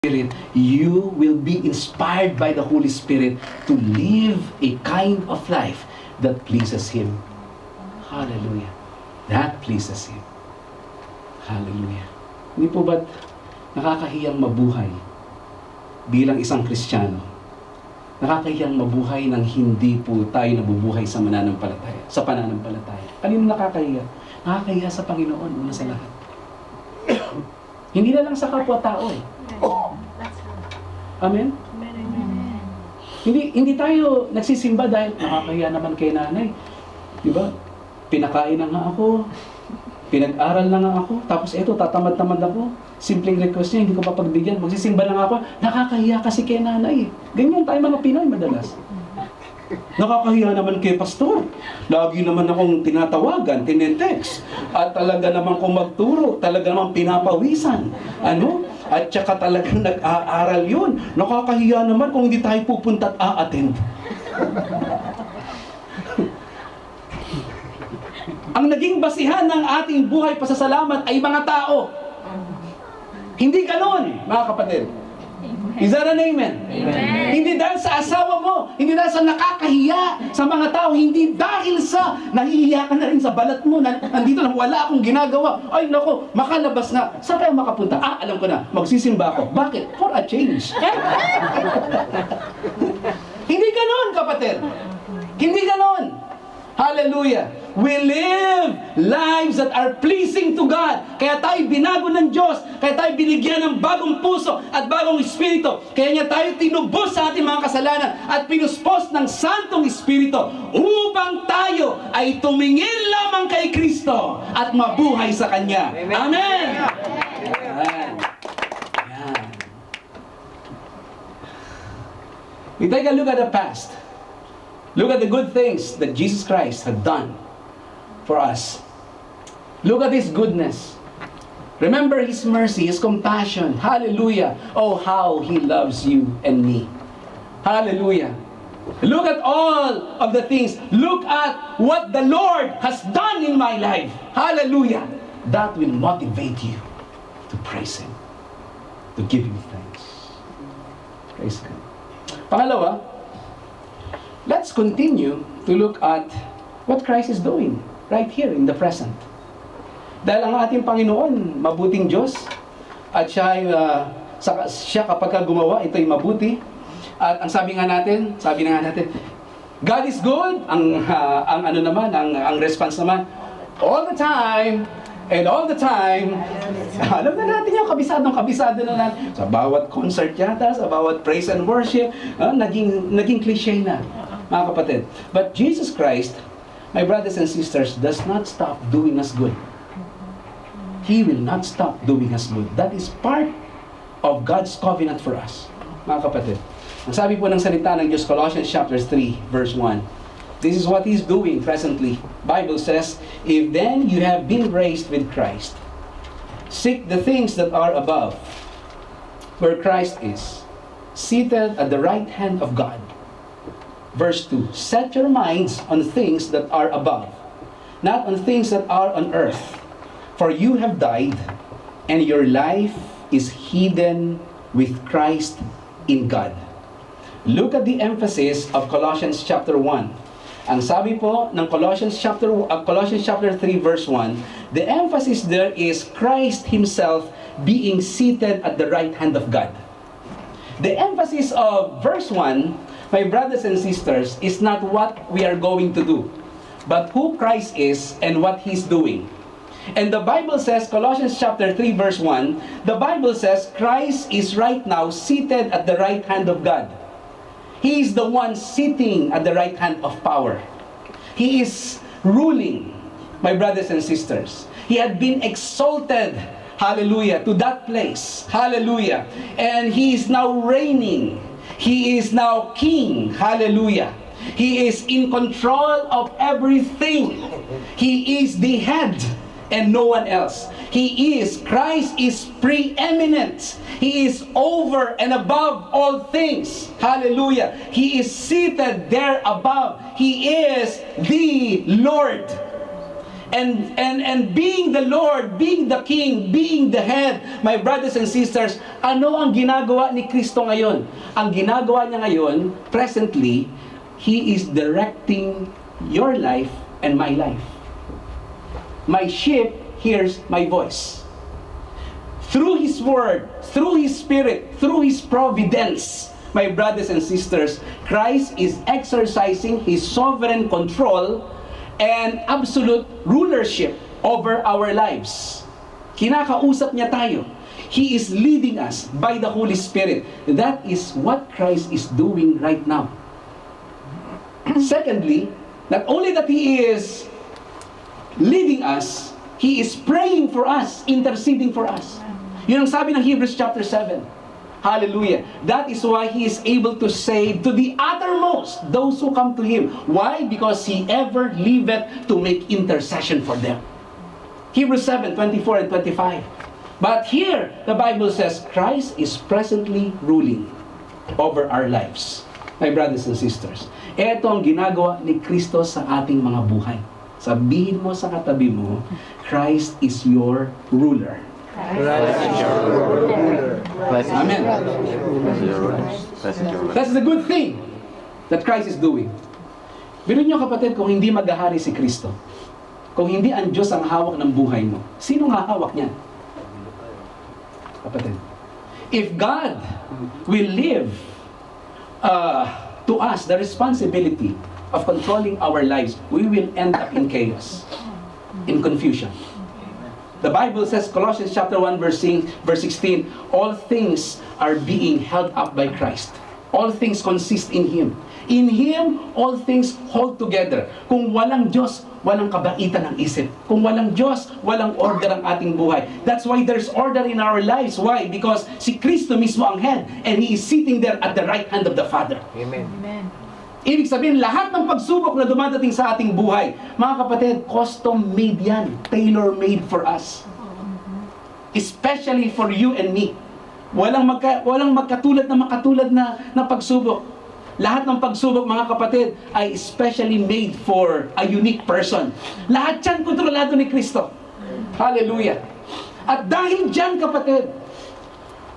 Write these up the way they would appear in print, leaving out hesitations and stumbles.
Spirit, you will be inspired by the Holy Spirit to live a kind of life that pleases Him. Hallelujah. That pleases Him. Hallelujah. Hindi po ba't nakakahiyang mabuhay bilang isang Kristiyano? Nakakahiyang mabuhay nang hindi po tayo nabubuhay sa mananampalataya, sa pananampalataya. Kanino nakakahiya? Nakakahiya sa Panginoon, una sa lahat. Hindi na lang sa kapwa-tao eh. Amen? Hindi tayo nagsisimba dahil nakakahiya naman kay nanay. Diba? Pinakain na nga ako. Pinag-aral na nga ako. Tapos eto, tatamad-tamad ako. Simpleng request niya, hindi ko papagbigyan. Magsisimba na nga ako. Nakakahiya kasi kay nanay. Ganyan tayo mga Pinoy madalas. Nakakahiya naman kay pastor. Lagi naman akong tinatawagan, tinetext. At talaga naman kung magturo, talaga naman pinapawisan. Ano? At saka talagang nag-aaral yun. Nakakahiya naman kung hindi tayo pupunta at a-attend. Ang naging basihan ng ating buhay pasasalamat ay mga tao. Hindi ganon, mga kapatid. Is that an amen? Amen. Hindi dahil sa asawa mo, hindi dahil sa nakakahiya sa mga tao, hindi dahil sa nahihiya ka na rin sa balat mo, na nandito lang wala akong ginagawa. Ay nako, makalabas na. Saan kayo makapunta? Alam ko na, magsisimba ako. Bakit? For a change. Hindi ganon, kapatid. Hindi ganon. Hallelujah. We live lives that are pleasing to God. Kaya tayo binago ng Diyos. Kaya tayo binigyan ng bagong puso at bagong espiritu. Kaya niya tayo tinubos sa ating mga kasalanan at pinuspos ng Santong Espiritu upang tayo ay tumingin lamang kay Kristo at mabuhay sa Kanya. Amen! Amen. Ayan. We take a look at the past. Look at the good things that Jesus Christ had done for us. Look at His goodness. Remember His mercy, His compassion. Hallelujah. Oh, how He loves you and me. Hallelujah. Look at all of the things. Look at what the Lord has done in my life. Hallelujah. That will motivate you to praise Him, to give Him thanks. Praise God. Pangalawa, let's continue to look at what Christ is doing right here in the present. Dahil ang ating Panginoon, mabuting Diyos, at siya kapag gumawa, ito'y mabuti. At ang sabi na nga natin, God is good. Ang response naman, all the time, and all the time. Alam na natin yung kabisado na natin. Sa bawat concert yata, sa bawat praise and worship, naging cliche na, mga kapatid. But Jesus Christ, my brothers and sisters, does not stop doing us good. He will not stop doing us good. That is part of God's covenant for us, mga kapatid. Ang sabi po ng salita ng Diyos, Colossians chapter 3, verse 1. This is what He's doing presently. Bible says, if then you have been raised with Christ, seek the things that are above, where Christ is, seated at the right hand of God. Verse 2, set your minds on things that are above, not on things that are on earth. For you have died, and your life is hidden with Christ in God. Look at the emphasis of Colossians chapter 1. Ang sabi po ng Colossians chapter 3 verse 1, the emphasis there is Christ Himself being seated at the right hand of God. The emphasis of verse 1, my brothers and sisters, is not what we are going to do, but who Christ is and what He's doing. And the Bible says, Colossians chapter 3 verse 1, the Bible says Christ is right now seated at the right hand of God. He is the one sitting at the right hand of power. He is ruling, my brothers and sisters. He had been exalted, hallelujah, to that place, hallelujah. And He is now reigning. He is now king, hallelujah. He is in control of everything. He is the head and no one else. Christ is preeminent. He is over and above all things. Hallelujah. He is seated there above. He is the Lord. And being the Lord, being the King, being the head, my brothers and sisters, ano ang ginagawa ni Kristo ngayon? Ang ginagawa niya ngayon, presently, He is directing your life and my life. My sheep hears my voice. Through His Word, through His Spirit, through His providence, my brothers and sisters, Christ is exercising His sovereign control and absolute rulership over our lives. Kinakausap niya tayo. He is leading us by the Holy Spirit. That is what Christ is doing right now. Secondly, not only that He is leading us, He is praying for us, interceding for us. Yun ang sabi ng Hebrews chapter 7. Hallelujah. That is why He is able to save to the uttermost those who come to Him. Why? Because He ever liveth to make intercession for them. Hebrews 7, 24 and 25. But here, the Bible says, Christ is presently ruling over our lives. My brothers and sisters, ito ang ginagawa ni Kristo sa ating mga buhay. Sabihin mo sa katabi mo, Christ is your ruler. Amen. That's the good thing that Christ is doing. Biro niyo kapatid, kung hindi maghahari si Kristo, kung hindi ang Diyos ang hawak ng buhay mo, sino ang hawak niyan? Kapatid. If God will leave to us the responsibility of controlling our lives, we will end up in chaos, in confusion. The Bible says, Colossians chapter 1 verse 16, all things are being held up by Christ. All things consist in Him. In Him, all things hold together. Kung walang Diyos, walang kabaitan ng isip. Kung walang Diyos, walang order ang ating buhay. That's why there's order in our lives. Why? Because si Kristo mismo ang head, and He is sitting there at the right hand of the Father. Amen. Amen. Ibig sabihin, lahat ng pagsubok na dumadating sa ating buhay, mga kapatid, custom-made yan. Tailor-made for us. Especially for you and me. Walang magkatulad na pagsubok. Lahat ng pagsubok, mga kapatid, ay especially made for a unique person. Lahat yan kontrolado ni Kristo. Hallelujah. At dahil dyan, kapatid,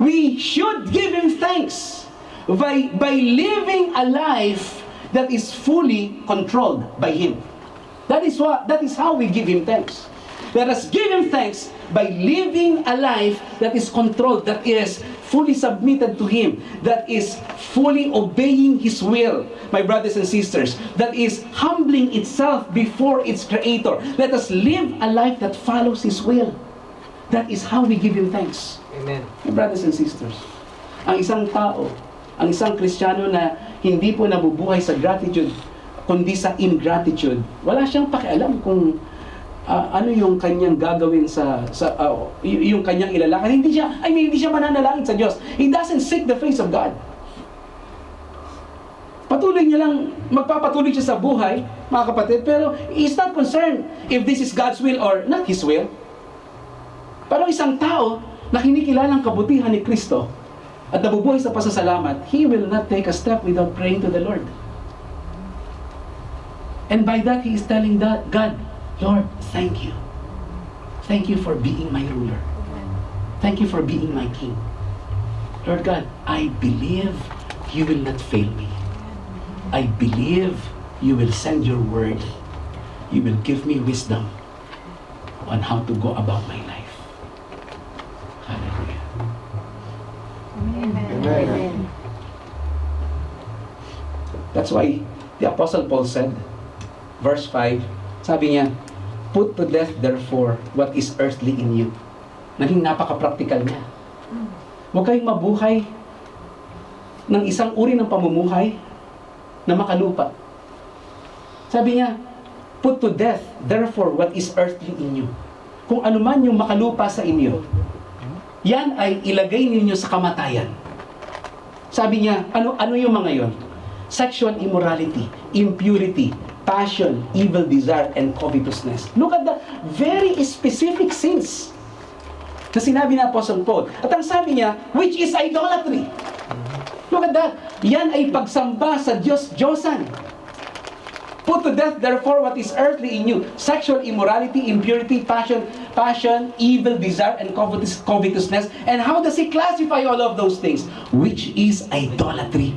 we should give Him thanks by living a life that is fully controlled by Him. That is how we give Him thanks. Let us give Him thanks by living a life that is controlled, that is fully submitted to Him, that is fully obeying His will, my brothers and sisters, that is humbling itself before its Creator. Let us live a life that follows His will. That is how we give Him thanks. Amen. My brothers and sisters, ang isang tao, ang isang Kristiyano na hindi po nabubuhay sa gratitude, kundi sa ingratitude, wala siyang pakialam kung ano yung kanyang gagawin yung kanyang ilalakad. Hindi siya mananalangin sa Diyos. He doesn't seek the face of God. Magpapatuloy siya sa buhay, mga kapatid, pero he's not concerned if this is God's will or not His will. Pero isang tao na kinikilalang kabutihan ni Kristo at nabubuhay sa pasasalamat, he will not take a step without praying to the Lord. And by that, he is telling God, Lord, thank you. Thank you for being my ruler. Thank you for being my king. Lord God, I believe you will not fail me. I believe you will send your word. You will give me wisdom on how to go about my life. Hallelujah. Amen. That's why the Apostle Paul said, verse 5, sabi niya, put to death therefore what is earthly in you. Naging napaka-practical niya. Huwag kayong mabuhay ng isang uri ng pamumuhay na makalupa. Sabi niya, put to death therefore what is earthly in you. Kung ano man yung makalupa sa inyo, yan ay ilagay ninyo sa kamatayan. Sabi niya, ano yung mga yon? Sexual immorality, impurity, passion, evil desire, and covetousness. Look at the very specific sins na sinabi na Apostle Paul. At ang sabi niya, which is idolatry. Look at that. Yan ay pagsamba sa Diyos-Diyosan. Put to death, therefore, what is earthly in you: sexual immorality, impurity, passion, evil desire, and covetousness. And how does he classify all of those things? Which is idolatry.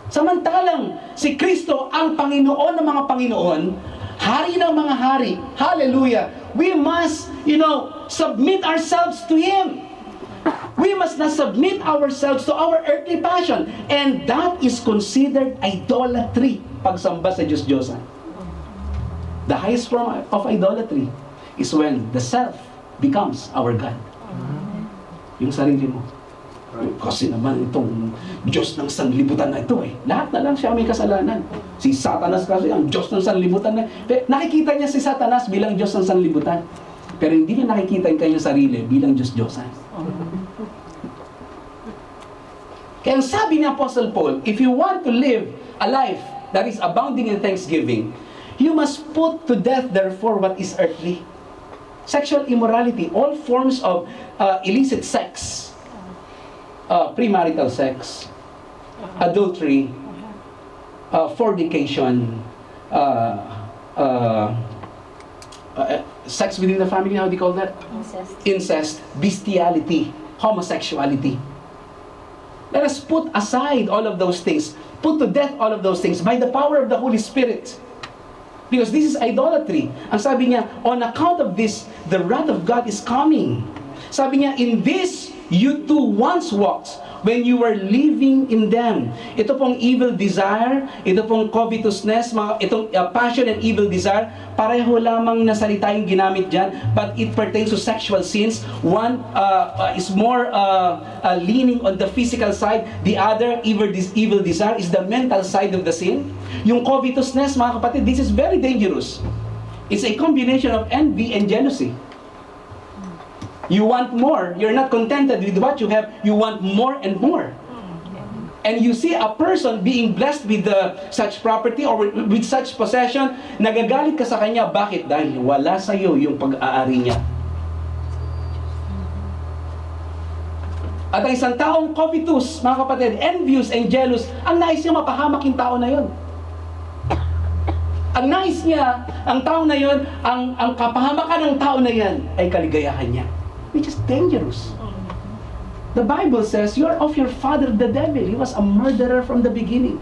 Samantalang si Kristo ang Panginoon ng mga Panginoon, hari ng mga hari, hallelujah, we must, submit ourselves to Him. We must not submit ourselves to our earthly passion. And that is considered idolatry. Pagsamba sa Diyos-Diyosan. The highest form of idolatry is when the self becomes our God. Yung sarili mo. Kasi naman itong Diyos ng sanlibutan na ito lahat na lang siya may kasalanan. Si Satanas kasi ang Diyos ng sanlibutan na. Nakikita niya si Satanas bilang Diyos ng sanlibutan. Pero hindi niya nakikita yung kanyang sarili bilang Diyos-Diyosan. Kaya ang sabi ni Apostle Paul, if you want to live a life that is abounding in thanksgiving, you must put to death, therefore, what is earthly. Sexual immorality, all forms of illicit sex, premarital sex, adultery, fornication, sex within the family, how do you call that? Incest, bestiality, homosexuality. Let us put aside all of those things. Put to death all of those things by the power of the Holy Spirit. Because this is idolatry. Ang sabi niya, on account of this, the wrath of God is coming. Sabi niya, in this, you too once walked when you were living in them. Ito pong evil desire, ito pong covetousness, itong passion and evil desire, pareho lamang na salita yung ginamit dyan, but it pertains to sexual sins. One is more leaning on the physical side. The other, evil desire, is the mental side of the sin. Yung covetousness, mga kapatid, this is very dangerous. It's a combination of envy and jealousy. You want more. You're not contented with what you have. You want more and more. And you see a person being blessed with such property or with such possession, nagagalit ka sa kanya. Bakit? Dahil wala sa iyo yung pag-aari niya. At ang isang taong covetous, mga kapatid, envious and jealous, ang nais niya mapahamak yung tao na yun. Ang nais niya, ang tao na yun, ang kapahamakan ng tao na yan ay kaligayahan niya. Which is dangerous. The Bible says, you're of your father the devil. He was a murderer from the beginning.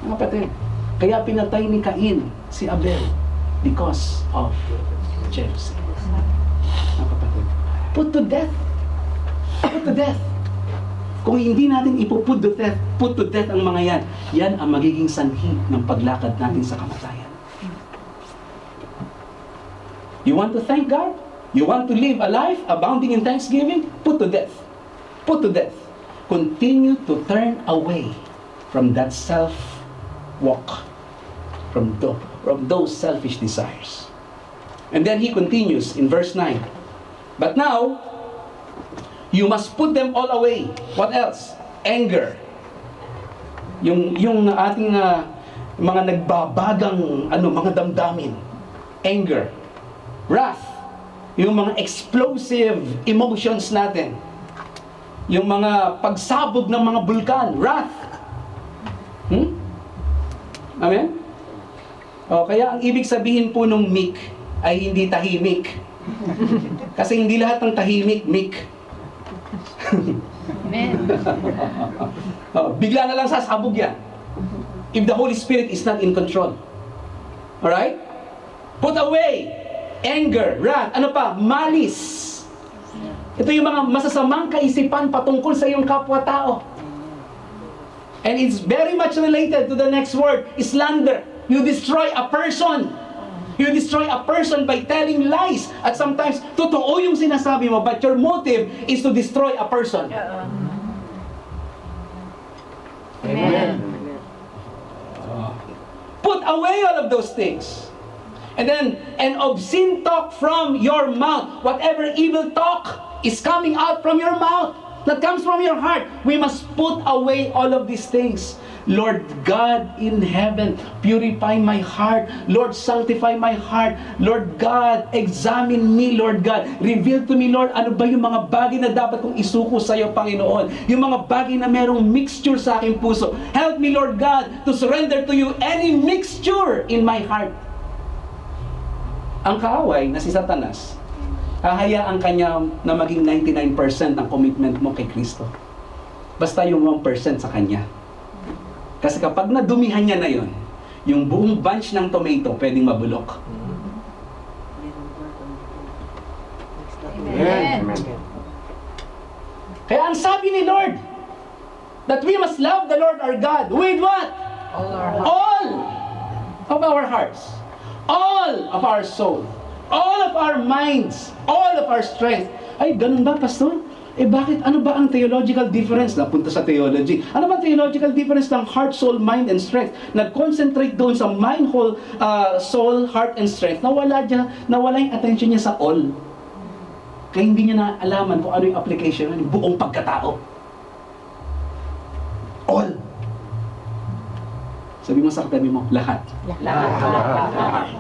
Mga kapatid, kaya pinatay ni Cain si Abel because of jealousy. Mga kapatid, put to death. Put to death. Kung hindi natin put to death ang mga yan, yan ang magiging sanhi ng paglakad natin sa kamatayan. You want to thank God? You want to live a life abounding in thanksgiving? Put to death. Put to death. Continue to turn away from that self-walk, from those selfish desires. And then he continues in verse 9. But now, you must put them all away. What else? Anger. Yung ating mga nagbabagang mga damdamin. Anger. Wrath. Yung mga explosive emotions natin. Yung mga pagsabog ng mga bulkan. Wrath. Amen? Kaya ang ibig sabihin po ng meek ay hindi tahimik. Kasi hindi lahat ng tahimik, meek. Amen. Bigla na lang sasabog yan. If the Holy Spirit is not in control. Alright? Put away anger, wrath, ano pa? Malice. Ito yung mga masasamang kaisipan patungkol sa iyong kapwa-tao. And it's very much related to the next word, slander. You destroy a person. You destroy a person by telling lies. At sometimes, totoo yung sinasabi mo, but your motive is to destroy a person. Amen. Put away all of those things. And then, an obscene talk from your mouth. Whatever evil talk is coming out from your mouth. that comes from your heart. We must put away all of these things. Lord God in heaven, purify my heart. Lord, sanctify my heart. Lord God, examine me, Lord God. Reveal to me, Lord, ano ba yung mga bagay na dapat kong isuko sa iyo, Panginoon. Yung mga bagay na merong mixture sa aking puso. Help me, Lord God, to surrender to you any mixture in my heart. Ang kaaway na si Satanas, hahayaan kanya na maging 99% ang commitment mo kay Kristo. Basta yung 1% sa kanya. Kasi kapag nadumihan niya na yon, yung buong bunch ng tomato pwedeng mabulok. Amen. Kaya ang sabi ni Lord, that we must love the Lord our God with what? All of our hearts, all of our soul, all of our minds, all of our strength. Ay, ganun ba, Pastor? Bakit? Ano ba ang theological difference? Napunta sa theology. Ano ba ang theological difference ng heart, soul, mind, and strength? Nag-concentrate doon sa mind, whole, soul, heart, and strength. Nawala yung attention niya sa all. Kaya hindi niya naalaman kung ano yung application, yung buong pagkatao. All. Sabi mo sa katabi mo, lahat.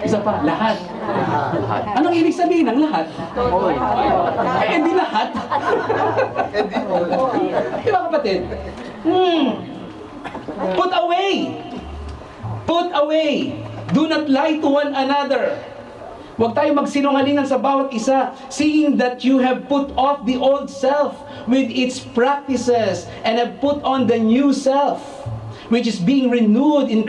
Isa pa, lahat. Anong ibig sabihin ng lahat? Hindi lahat. Di ba, kapatid? Put away. Put away. Do not lie to one another. Huwag tayo magsinungalingan sa bawat isa, seeing that you have put off the old self with its practices and have put on the new self, which is being renewed in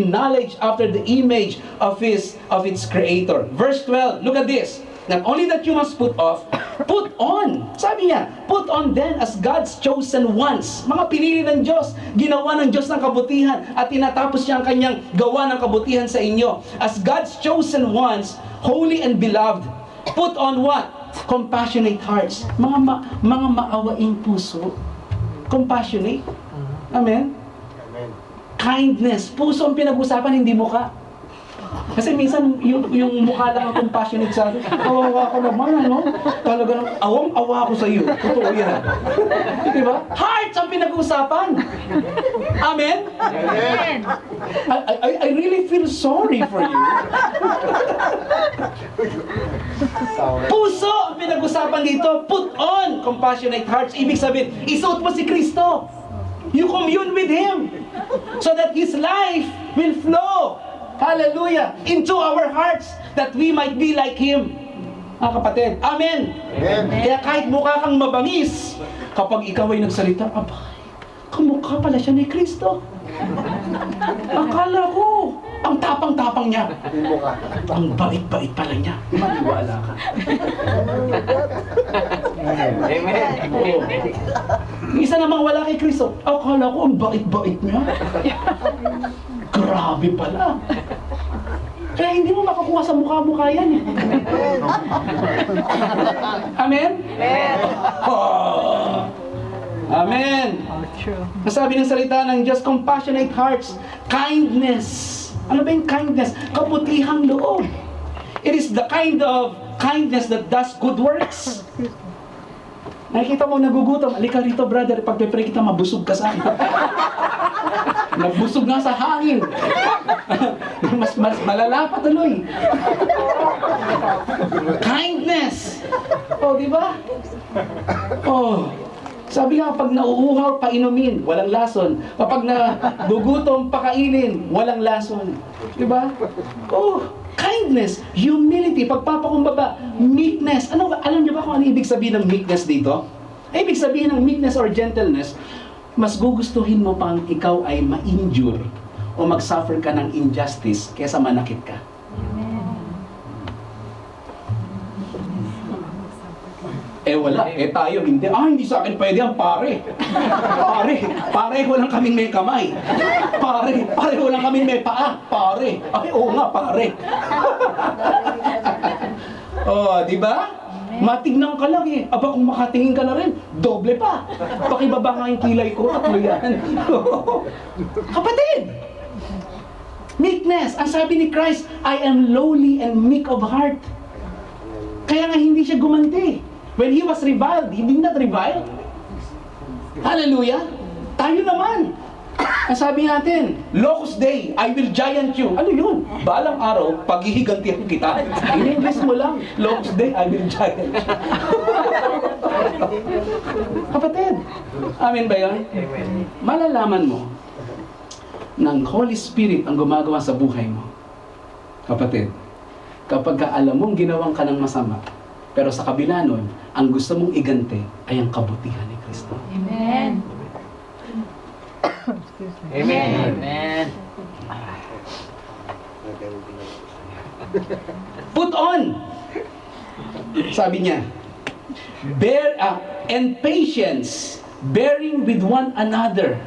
knowledge after the image of its creator. Verse 12, look at this. Not only that you must put off, put on. Sabi niya, put on then as God's chosen ones. Mga pinili ng Diyos, ginawa ng Diyos ng kabutihan, at tinatapos niya ang kanyang gawa ng kabutihan sa inyo. As God's chosen ones, holy and beloved, put on what? Compassionate hearts. Mga maawaing puso. Compassionate. Amen? Kindness. Puso ang pinag-usapan, hindi mukha. Kasi minsan, yung mukha lang ang compassionate sa akin. Kawawa ko naman, ano? Talagang awang-awa ko sa iyo. Totoo yan. Diba? Hearts ang pinag-usapan. Amen? Amen. I really feel sorry for you. Puso ang pinag-usapan dito. Put on compassionate hearts. Ibig sabihin, isuot mo si Kristo. You commune with Him so that His life will flow, hallelujah, into our hearts that we might be like Him. Mga kapatid, amen? Amen. Kaya kahit mukha kang mabangis, kapag ikaw ay nagsalita, abay, kamukha pala siya ni Kristo. Akala ko, ang tapang-tapang niya. Ang bait-bait pala niya. Maniwala ka. Amen. Oo. Isa namang wala kay Kristo. Akala ko, ang bait-bait niya. Grabe pala. Kaya hindi mo makakuha sa mukha-mukha yan eh. Amen? Amen. Oh. Amen. Masabi ng salita ng Diyos, compassionate hearts, kindness. Ano ba yung kindness? Kabutihang loob. It is the kind of kindness that does good works. Nakikita mo nagugutom, alika rito brother, pagpe-pray kita, mabusog ka sa akin. Nagbusog nga sa hangin. mas malala pa tuloy. Kindness. Oh, di ba? Oh. Sabi nga, pag nauuhaw, painumin, walang lason. Kapag nagugutom, pakainin, walang lason. Diba? Oh, kindness, humility, pagpapakumbaba, meekness. Alam niyo ba kung ano ibig sabihin ng meekness dito? Ibig sabihin ng meekness or gentleness, mas gugustuhin mo pang ikaw ay ma-injure o mag-suffer ka ng injustice kaysa manakit ka. Wala. Tayo, hindi. Hindi sa akin pwede yan, pare. Pare, walang kaming may kamay. Pare, walang kaming may paa. Pare. Oo nga, pare. Oh, di ba? Matignan ka lang eh. Aba, kung makatingin ka na rin, doble pa. Pakibaba nga yung kilay ko, tatlo yan. Kapatid! Meekness. Ang sabi ni Christ, I am lowly and meek of heart. Kaya nga hindi siya gumanti. When He was reviled, He did not revile. Hallelujah! Tayo naman! Ang sabi natin, Locust Day, I will giant you. Ano yun? Balang araw, paghihigantihan kita. In English mo lang, Locust Day, I will giant you. Kapatid, amen ba yun? Amen. Malalaman mo ng Holy Spirit ang gumagawa sa buhay mo. Kapatid, kapag alam mong ginawang ka ng masama, pero sa kabila nun, ang gusto mong igante ay ang kabutihan ni Kristo. Amen. Amen. Amen. Put on! Sabi niya, and patience, bearing with one another.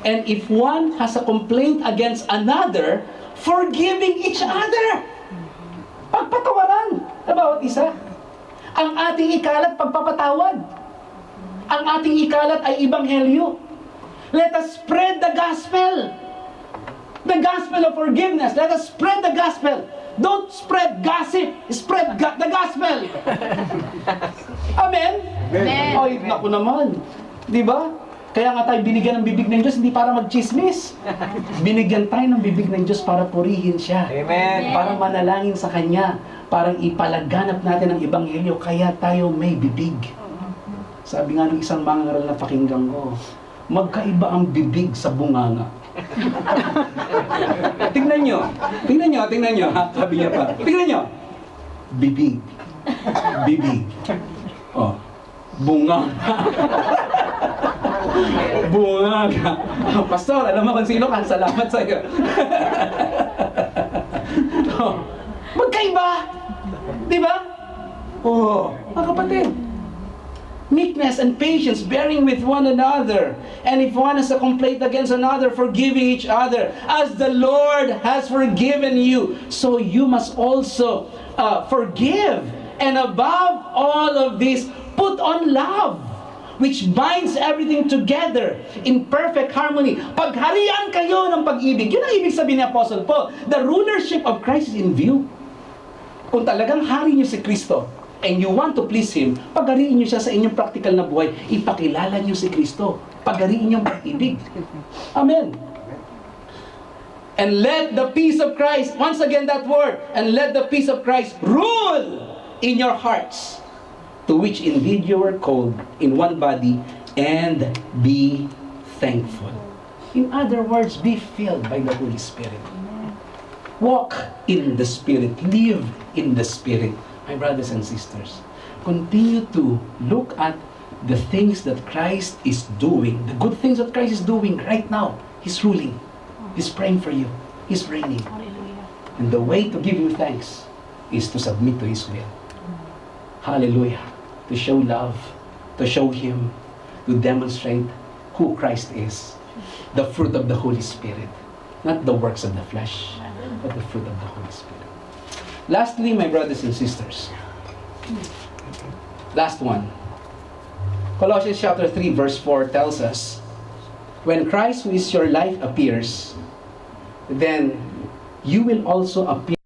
And if one has a complaint against another, forgiving each other. Pagpatawaran na bawat isa. Ang ating ikalat, pagpapatawad. Ang ating ikalat ay ibanghelyo. Let us spread the gospel. The gospel of forgiveness. Let us spread the gospel. Don't spread gossip. Spread the gospel. Amen? Amen. Ay, naku naman. Di ba? Kaya nga tayo binigyan ng bibig ng Diyos, hindi para magchismis. Binigyan tayo ng bibig ng Diyos para purihin siya. Amen. Para manalangin sa Kanya. Parang ipalaganap natin ang Ebanghelyo, kaya tayo may bibig. Sabi nga ng isang mangaral na pakinggan ko, magkaiba ang bibig sa bunganga. Tingnan nyo. Ha? Sabi niya pa. Tingnan nyo. Bibig. Bibig. Oh. Bunganga. Bunganga. Pastor, alam mo kung sino ka? Salamat sa iyo. Oh. Magkaiba. Di ba? Oh, mga kapatid. Meekness and patience, bearing with one another. And if one has a complaint against another, forgiving each other. As the Lord has forgiven you, so you must also forgive. And above all of this, put on love, which binds everything together in perfect harmony. Pagharian kayo ng pag-ibig. Yun ang ibig sabihin ni Apostle Paul. The rulership of Christ is in view. Kung talagang hari niyo si Kristo, and you want to please Him, pagariin niyo siya sa inyong practical na buhay, ipakilala niyo si Kristo. Pagariin niyo ang pag-ibig. Amen. And let the peace of Christ, once again that word, and let the peace of Christ rule in your hearts, to which indeed you were called in one body, and be thankful. In other words, be filled by the Holy Spirit. Walk in the Spirit. Live in the Spirit. My brothers and sisters, continue to look at the things that Christ is doing, the good things that Christ is doing right now. He's ruling. He's praying for you. He's reigning. And the way to give Him thanks is to submit to His will. Hallelujah. To show love, to show Him, to demonstrate who Christ is. The fruit of the Holy Spirit. Not the works of the flesh, but the fruit of the Holy Spirit. Lastly, my brothers and sisters, last one. Colossians chapter 3 verse 4 tells us, when Christ, who is your life, appears, then you will also appear